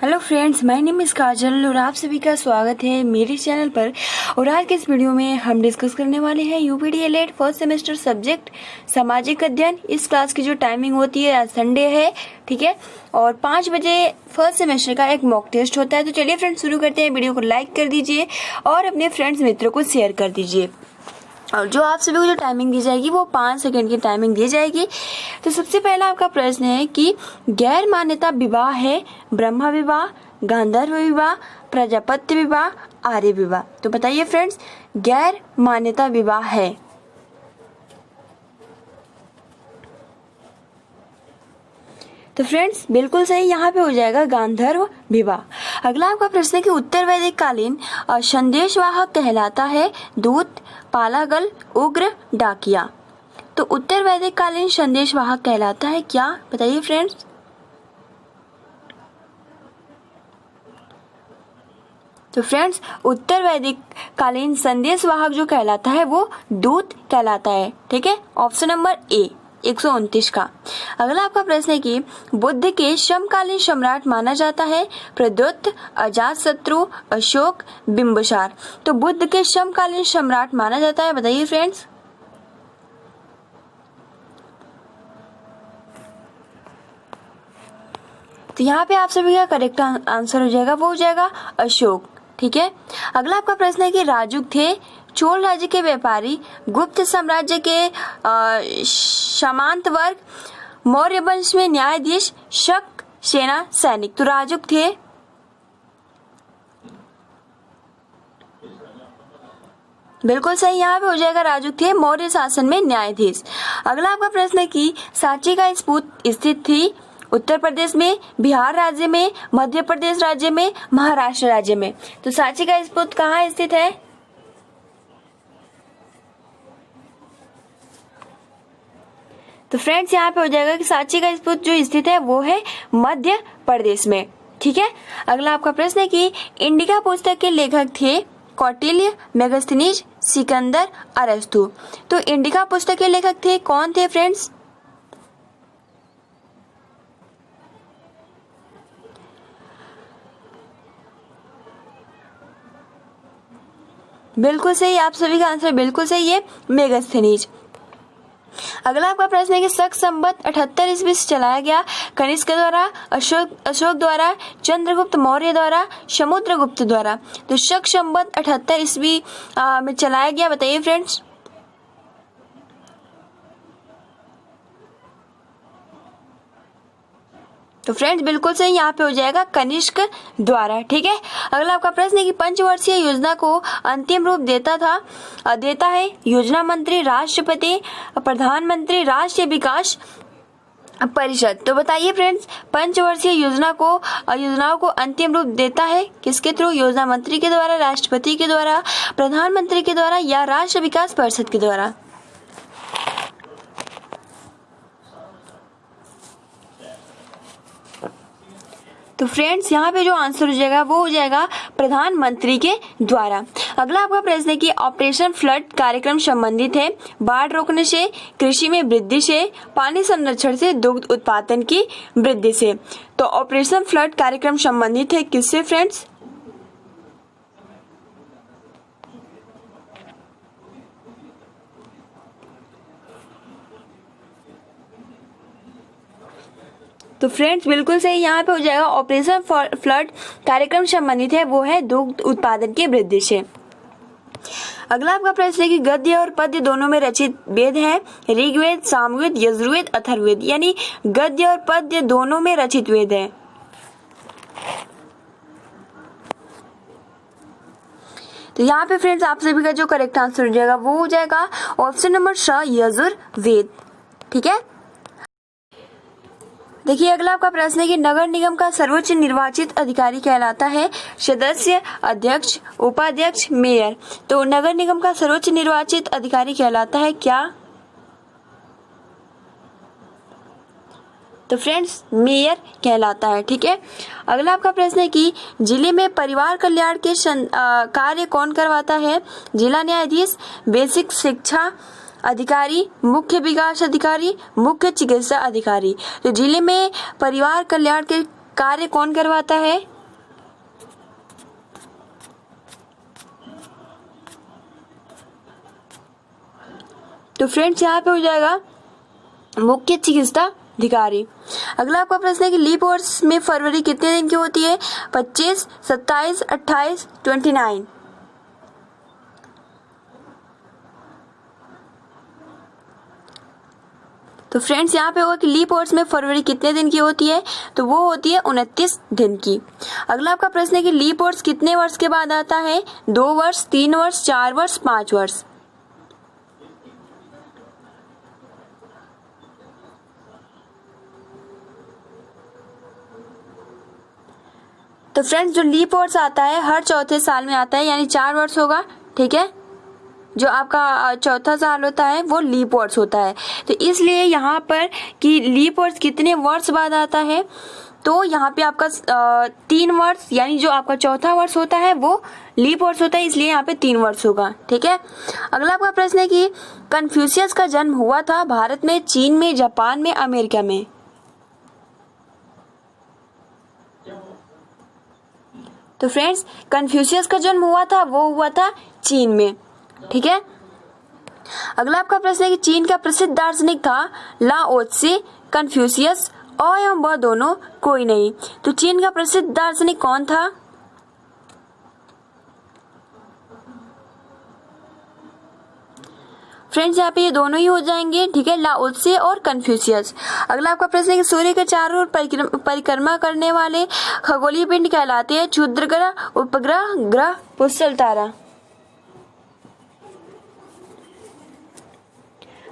Hello friends, my name is Kajal और आप सभी का स्वागत है मेरे चैनल पर। और आज के इस वीडियो में हम डिस्कस करने वाले हैं यूपीडीएलएड फर्स्ट सेमेस्टर सब्जेक्ट सामाजिक अध्ययन। इस क्लास की जो टाइमिंग होती है आज संडे है, ठीक है, और 5 बजे फर्स्ट सेमेस्टर का एक मॉक टेस्ट होता है। तो चलिए फ्रेंड्स शुरू करते हैं। वीडियो को लाइक कर दीजिए और अपने फ्रेंड्स मित्रों को शेयर कर दीजिए। और जो आप सभी को जो टाइमिंग दी जाएगी वो 5 सेकंड की टाइमिंग दी जाएगी। तो सबसे पहला आपका प्रश्न है कि गैर मान्यता विवाह है ब्रह्म विवाह, गांधर्व विवाह, प्रजापत्य विवाह, आर्य विवाह। तो बताइए फ्रेंड्स, गैर मान्यता विवाह है। तो फ्रेंड्स बिल्कुल सही, यहाँ पे हो जाएगा गांधर्व विवाह। अगला आपका प्रश्न है कि उत्तर वैदिक कालीन संदेशवाहक कहलाता है दूत, पालागल, उग्र, डाकिया। तो उत्तर वैदिक कालीन संदेशवाहक कहलाता है क्या? बताइए फ्रेंड्स। तो फ्रेंड्स उत्तर वैदिक कालीन संदेशवाहक जो कहलाता है वो दूत कहलाता है, ठीक है, ऑप्शन नंबर ए 129 का। अगला आपका प्रश्न है कि बुद्ध के समकालीन सम्राट माना जाता है प्रद्युत, अजातशत्रु, अशोक, बिंबिसार। तो बुद्ध के समकालीन सम्राट माना जाता है, बताइए फ्रेंड्स। तो यहाँ पे आप सभी का करेक्ट आंसर हो जाएगा, वो हो जाएगा अशोक, ठीक है। अगला आपका प्रश्न है कि राजुक थे चोल राज्य के व्यापारी, गुप्त साम्राज्य के सामंत वर्ग, मौर्य वंश में न्यायाधीश, शक, सेना सैनिक। तो राजुक थे बिल्कुल सही, यहाँ पे हो जाएगा राजुक थे मौर्य शासन में न्यायाधीश। अगला आपका प्रश्न है कि सांची का स्फूर्त स्थित थी उत्तर प्रदेश में, बिहार राज्य में, मध्य प्रदेश राज्य में, महाराष्ट्र राज्य में। तो सांची का स्फूर्त कहाँ स्थित है? तो फ्रेंड्स यहाँ पे हो जाएगा कि सांची का स्फूर्त जो स्थित है वो है मध्य प्रदेश में, ठीक है। अगला आपका प्रश्न है कि इंडिका पुस्तक के लेखक थे कौटिल्य, मेगास्थनीज, सिकंदर, अरस्तु। तो इंडिका पुस्तक के लेखक थे कौन थे फ्रेंड्स? बिल्कुल सही, आप सभी का आंसर बिल्कुल सही है, मेगास्थनीज। अगला आपका प्रश्न है कि शक संवत 78 ईस्वी से चलाया गया कनिष्क द्वारा, अशोक द्वारा, चंद्रगुप्त मौर्य द्वारा, समुद्रगुप्त द्वारा। तो शक संवत 78 ईस्वी में चलाया गया, बताइए फ्रेंड्स। तो फ्रेंड्स बिल्कुल सही, यहाँ पे हो जाएगा कनिष्क द्वारा, ठीक है। अगला आपका प्रश्न है कि पंचवर्षीय योजना को अंतिम रूप देता है योजना मंत्री, राष्ट्रपति, प्रधानमंत्री, राष्ट्रीय विकास परिषद। तो बताइए फ्रेंड्स, पंचवर्षीय योजनाओं को अंतिम रूप देता है किसके थ्रू? योजना मंत्री के द्वारा, राष्ट्रपति के द्वारा, प्रधानमंत्री के द्वारा या राष्ट्रीय विकास परिषद के द्वारा। तो फ्रेंड्स यहाँ पे जो आंसर हो जाएगा वो हो जाएगा प्रधानमंत्री के द्वारा। अगला आपका प्रश्न है कि ऑपरेशन फ्लड कार्यक्रम संबंधित है बाढ़ रोकने से, कृषि में वृद्धि से, पानी संरक्षण से, दुग्ध उत्पादन की वृद्धि से। तो ऑपरेशन फ्लड कार्यक्रम संबंधित है किससे फ्रेंड्स? तो फ्रेंड्स बिल्कुल सही, यहाँ पे हो जाएगा ऑपरेशन फ्लड कार्यक्रम संबंधित है वो है दुग्ध उत्पादन की वृद्धि से। अगला आपका प्रश्न है कि गद्य और पद्य दोनों में रचित वेद है ऋग्वेद, सामवेद, यजुर्वेद, अथर्ववेद। यानी गद्य और पद्य दोनों में रचित वेद है। तो यहाँ पे फ्रेंड्स आप सभी का जो करेक्ट आंसर हो जाएगा वो हो जाएगा ऑप्शन नंबर स यजुर्वेद, ठीक है। देखिए अगला आपका प्रश्न है कि नगर निगम का सर्वोच्च निर्वाचित अधिकारी कहलाता है सदस्य, अध्यक्ष, उपाध्यक्ष, मेयर। तो नगर निगम का सर्वोच्च निर्वाचित अधिकारी कहलाता है क्या? तो फ्रेंड्स मेयर कहलाता है, ठीक है। अगला आपका प्रश्न है कि जिले में परिवार कल्याण के कार्य कौन करवाता है? जिला न्यायाधीश, बेसिक शिक्षा अधिकारी, मुख्य विकास अधिकारी, मुख्य चिकित्सा अधिकारी। तो जिले में परिवार कल्याण के कार्य कौन करवाता है? तो फ्रेंड्स यहाँ पे हो जाएगा मुख्य चिकित्सा अधिकारी। अगला आपका प्रश्न है कि लीप ईयर्स में फरवरी कितने दिन की होती है? 25, 27, 28, 29। तो फ्रेंड्स यहाँ पे होगा कि लीप ईयर्स में फरवरी कितने दिन की होती है? तो वो होती है 29 दिन की। अगला आपका प्रश्न है कि लीप ईयर्स कितने वर्ष के बाद आता है? 2 वर्ष, 3 वर्ष, 4 वर्ष, 5 वर्ष। तो फ्रेंड्स जो लीप ईयर्स आता है हर चौथे साल में आता है, यानी 4 वर्ष होगा। ठीक है, जो आपका चौथा साल होता है वो लीप ईयर्स होता है। तो इसलिए यहाँ पर कि लीप ईयर्स कितने वर्ष बाद आता है, तो यहाँ पे आपका 3 वर्ष, यानी जो आपका चौथा वर्ष होता है वो लीप ईयर्स होता है, इसलिए यहाँ पे 3 वर्ष होगा। ठीक है, अगला आपका प्रश्न है कि कन्फ्यूशियस का जन्म हुआ था भारत में, चीन में, जापान में, अमेरिका में। तो फ्रेंड्स कन्फ्यूशियस का जन्म हुआ था वो हुआ था चीन में। ठीक है, अगला आपका प्रश्न है कि चीन का प्रसिद्ध दार्शनिक था लाओ त्से, कन्फ्यूशियस, अ एवं ब दोनों, कोई नहीं। तो चीन का प्रसिद्ध दार्शनिक कौन था? फ्रेंड्स यहाँ पे ये दोनों ही हो जाएंगे। ठीक है, लाओ त्से और कन्फ्यूशियस। अगला आपका प्रश्न है कि सूर्य के चारों ओर परिक्रमा करने वाले खगोलीय पिंड कहलाते हैं क्षुद्र ग्रह, उपग्रह, ग्रह, पुंसल तारा।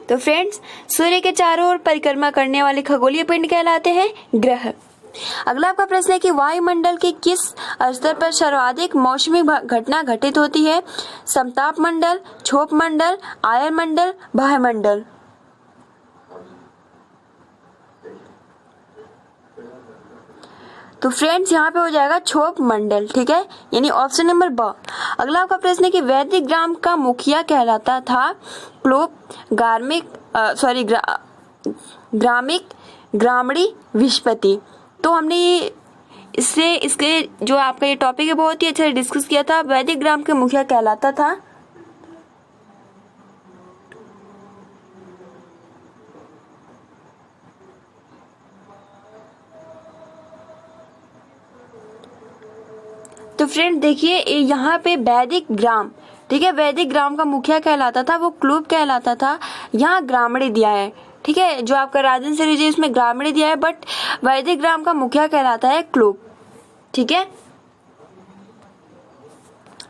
तो फ्रेंड्स सूर्य के चारों ओर परिक्रमा करने वाले खगोलीय पिंड कहलाते हैं ग्रह। अगला आपका प्रश्न है कि वायुमंडल के किस स्तर पर सर्वाधिक मौसमी घटना घटित होती है? समताप मंडल, क्षोभ मंडल, आयन मंडल, बाह्यमंडल। तो फ्रेंड्स यहाँ पे हो जाएगा क्षोभ मंडल। ठीक है, यानी ऑप्शन नंबर ब। अगला आपका प्रश्न है कि वैदिक ग्राम का मुखिया कहलाता था क्लोप, ग्रामिक, ग्रामणी, विस्पति। तो हमने इसके जो आपका ये टॉपिक है बहुत ही अच्छे से डिस्कस किया था। वैदिक ग्राम के मुखिया कहलाता था तो फ्रेंड देखिए यहाँ पे वैदिक ग्राम, ठीक है, वैदिक ग्राम का मुखिया कहलाता था वो क्लूब कहलाता था। यहाँ ग्रामणी दिया है। ठीक है, जो आपका राजन सीरीज है उसमें ग्रामणी दिया है, बट वैदिक ग्राम का मुखिया कहलाता है क्लूब। ठीक है,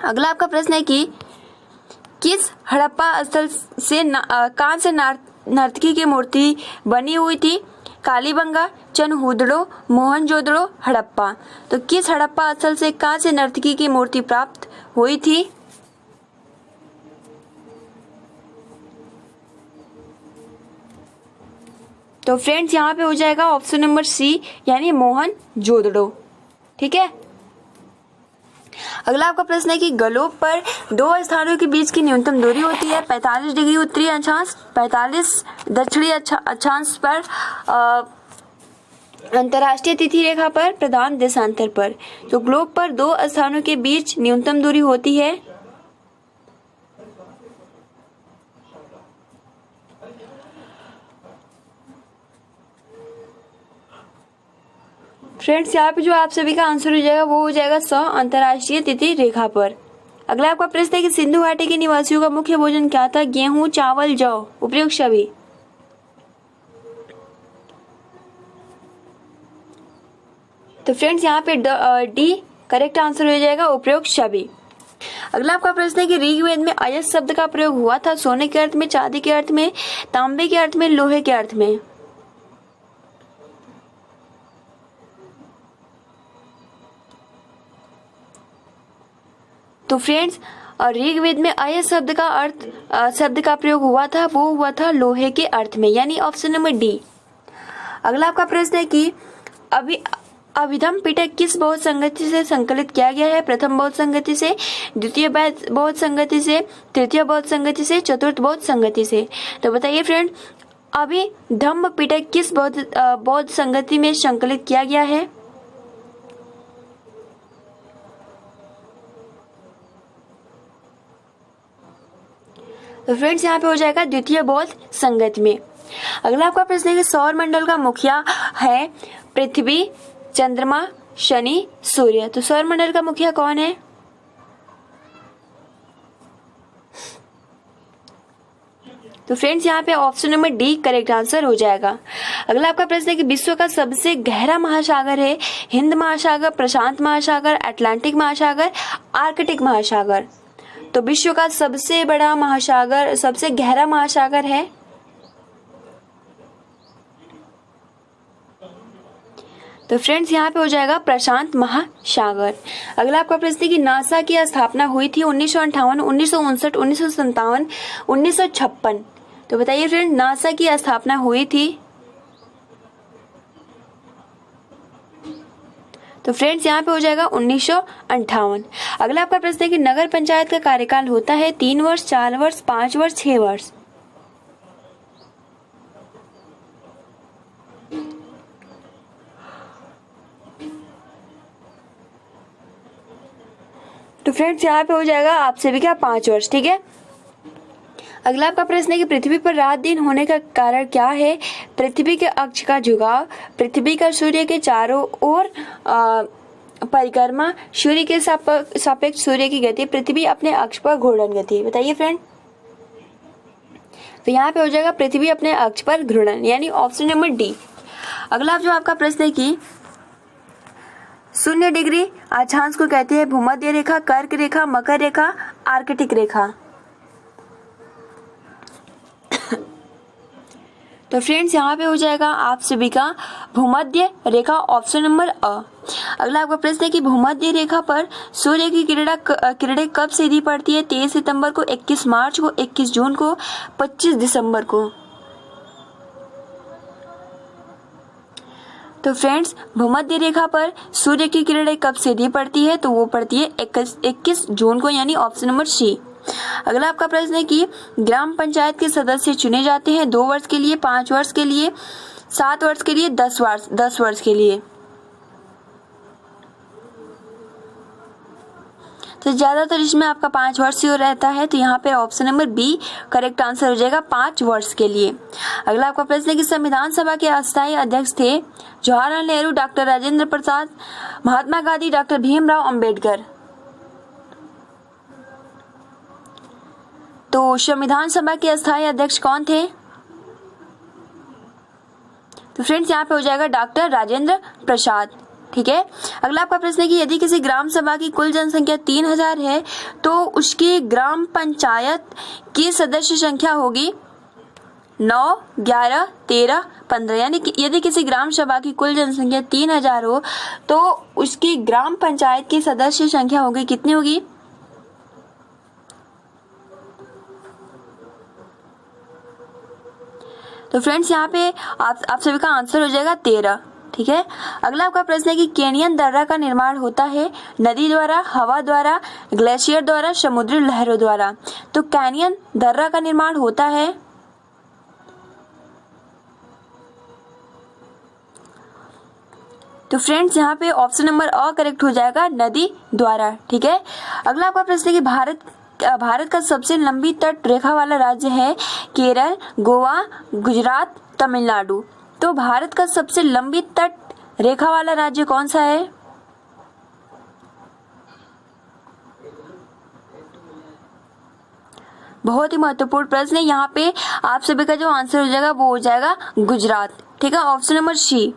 अगला आपका प्रश्न है कि किस हड़प्पा स्थल से कांस्य नर्तकी की मूर्ति बनी हुई थी? कालीबंगा, चनहुदड़ो, मोहनजोदड़ो, हड़प्पा। तो किस हड़प्पा स्थल से कांस्य नर्तकी की मूर्ति प्राप्त हुई थी? तो फ्रेंड्स यहाँ पे हो जाएगा ऑप्शन नंबर सी, यानी मोहनजोदड़ो। ठीक है, अगला आपका प्रश्न है कि ग्लोब पर दो स्थानों के बीच की न्यूनतम दूरी होती है 45 डिग्री उत्तरी अक्षांश, 45 दक्षिणी अक्षांश पर, अंतर्राष्ट्रीय तिथि रेखा पर, प्रधान देशांतर पर। तो ग्लोब पर दो स्थानों के बीच न्यूनतम दूरी होती है फ्रेंड्स यहाँ पे जो आप सभी का आंसर हो जाएगा वो हो जाएगा स, अंतर्राष्ट्रीय तिथि रेखा पर। अगला आपका प्रश्न है कि सिंधु घाटी के निवासियों का मुख्य भोजन क्या था? गेहूं, चावल, जौ, उपयुक्त सभी। तो फ्रेंड्स यहाँ पे डी करेक्ट आंसर हो जाएगा, उपयुक्त सभी। अगला आपका प्रश्न है कि ऋग्वेद में अयस्क शब्द का प्रयोग हुआ था सोने के अर्थ में, चांदी के अर्थ में, तांबे के अर्थ में, लोहे के अर्थ में। तो फ्रेंड्स ऋग्वेद में अयस्क शब्द का प्रयोग हुआ था वो हुआ था लोहे के अर्थ में, यानी ऑप्शन नंबर डी। अगला आपका प्रश्न है कि अभिधम पिटक किस बौद्ध संगति से संकलित किया गया है? प्रथम बौद्ध संगति से, द्वितीय बौद्ध संगति से, तृतीय बौद्ध संगति से, चतुर्थ बौद्ध संगति से। तो बताइए फ्रेंड, अभिधम्म पिटक किस बौद्ध संगति में संकलित किया गया है? तो तो फ्रेंड्स यहाँ पे हो जाएगा द्वितीय बौद्ध संगति में। अगला आपका प्रश्न है कि सौर मंडल का मुखिया है पृथ्वी, चंद्रमा, शनि, सूर्य। तो सौर मंडल का मुखिया कौन है? तो फ्रेंड्स यहाँ पे option number D correct answer हो जाएगा। अगला आपका प्रश्न है कि विश्व का सबसे गहरा महासागर है हिंद महासागर, प्रशांत महासागर, अटलांटिक महासागर, आर्कटिक महासागर। तो विश्व का सबसे बड़ा महासागर, सबसे गहरा महासागर है तो फ्रेंड्स यहाँ पे हो जाएगा प्रशांत महासागर। अगला आपका प्रश्न है कि नासा की स्थापना हुई थी 1958, 1959, 1957, 1956। तो बताइए फ्रेंड, नासा की स्थापना हुई थी। तो फ्रेंड्स यहाँ पे हो जाएगा 1958। अगला आपका प्रश्न है कि नगर पंचायत का कार्यकाल होता है 3 वर्ष, 4 वर्ष, 5 वर्ष, 6 वर्ष। तो फ्रेंड्स यहाँ पे हो जाएगा आप सभी का 5 वर्ष। ठीक है। अगला आपका प्रश्न है कि पृथ्वी पर रात दिन होने का कारण क्या है? पृथ्वी के अक्ष का झुकाव, पृथ्वी का सूर्य के चारों ओर परिक्रमा, सूर्य के सापेक्ष सूर्य की गति, पृथ्वी अपने अक्ष पर घूर्णन गति। बताइए फ्रेंड। तो यहाँ पे हो जाएगा पृथ्वी अपने अक्ष पर घूर्णन, यानी ऑप्शन नंबर डी। अगला जो आपका प्रश्न है कि 0 डिग्री अक्षांश को कहते हैं भूमध्य रेखा, कर्क रेखा, मकर रेखा, आर्कटिक रेखा। तो फ्रेंड्स यहाँ पे हो जाएगा आप सभी का भूमध्य रेखा, ऑप्शन नंबर अ। अगला आपका प्रश्न है कि भूमध्य रेखा पर सूर्य की किरणें कब सीधी पड़ती है? 23 सितंबर को, 21 मार्च को, 21 जून को, 25 दिसंबर को। तो फ्रेंड्स भूमध्य रेखा पर सूर्य की किरणें कब सीधी पड़ती है? तो वो पड़ती है 21 जून को, यानी ऑप्शन नंबर सी। अगला आपका प्रश्न है कि ग्राम पंचायत के सदस्य चुने जाते हैं 2 वर्ष के लिए, 5 वर्ष के लिए, 7 वर्ष के लिए, 10 वर्ष के लिए। तो ज्यादातर इसमें आपका 5 वर्ष ही रहता है, तो यहाँ पे option number B correct answer हो जाएगा 5 वर्ष के लिए। अगला आपका प्रश्न है कि संविधान सभा के अस्थायी अध्यक्ष थे जवाहरलाल नेहरू, डॉक्टर राजेंद्र प्रसाद, महात्मा गांधी, डॉक्टर भीमराव अंबेडकर। तो संविधान सभा के अस्थायी अध्यक्ष कौन थे? तो फ्रेंड्स यहाँ पे हो जाएगा डॉक्टर राजेंद्र प्रसाद। ठीक है। अगला आपका प्रश्न है कि यदि किसी ग्राम सभा की कुल जनसंख्या 3000 है तो उसकी ग्राम पंचायत की सदस्य संख्या होगी 9, 11, 13, 15। यानी कि यदि किसी ग्राम सभा की कुल जनसंख्या 3000 हो तो उसकी ग्राम पंचायत की सदस्य संख्या होगी, कितनी होगी? तो फ्रेंड्स यहाँ पे आप सभी का आंसर हो जाएगा 13। ठीक है। अगला आपका प्रश्न है कि कैनियन दर्रा का निर्माण होता है नदी द्वारा, हवा द्वारा, ग्लेशियर द्वारा, समुद्री लहरों द्वारा। तो कैनियन दर्रा का निर्माण होता है तो फ्रेंड्स यहाँ पे ऑप्शन नंबर अ करेक्ट हो जाएगा, नदी द्वारा। ठीक है। अगला आपका प्रश्न है कि भारत का सबसे लंबी तट रेखा वाला राज्य है केरल, गोवा, गुजरात, तमिलनाडु। तो भारत का सबसे लंबी तट रेखा वाला राज्य कौन सा है? बहुत ही महत्वपूर्ण प्रश्न है। यहाँ पे आप सभी का जो आंसर हो जाएगा वो हो जाएगा गुजरात। ठीक है, ऑप्शन नंबर सी।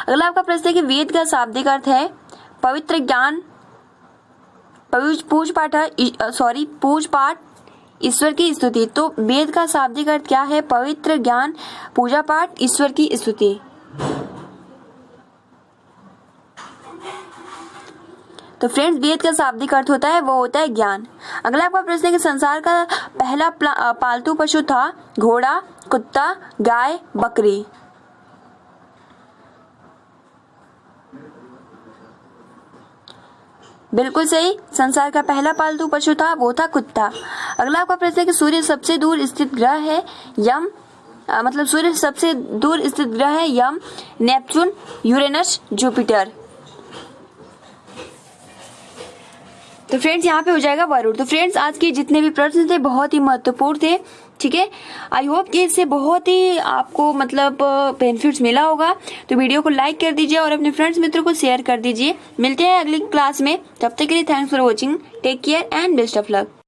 अगला आपका प्रश्न है कि वेद का शाब्दिक अर्थ है पवित्र ज्ञान, पूज पाठ, ईश्वर की स्तुति। तो वेद का शाब्दिक अर्थ क्या है? पवित्र ज्ञान, पूजा पाठ, ईश्वर की स्तुति। तो फ्रेंड्स वेद का शाब्दिक अर्थ होता है वो होता है ज्ञान। अगला आपका प्रश्न है कि संसार का पहला पालतू पशु था घोड़ा, कुत्ता, गाय, बकरी। बिल्कुल सही, संसार का पहला पालतू पशु था वो था कुत्ता। अगला आपका प्रश्न है कि सूर्य सबसे दूर स्थित ग्रह है यम, सूर्य सबसे दूर स्थित ग्रह है यम, नेपच्यून, यूरेनस, जुपिटर। तो फ्रेंड्स यहाँ पे हो जाएगा वरुण। तो फ्रेंड्स आज के जितने भी प्रश्न थे बहुत ही महत्वपूर्ण थे, ठीक है। आई होप कि इससे बहुत ही आपको मतलब बेनिफिट्स मिला होगा। तो वीडियो को लाइक कर दीजिए और अपने फ्रेंड्स मित्रों को शेयर कर दीजिए। मिलते हैं अगली क्लास में, तब तक के लिए thanks for watching, take care and best of luck.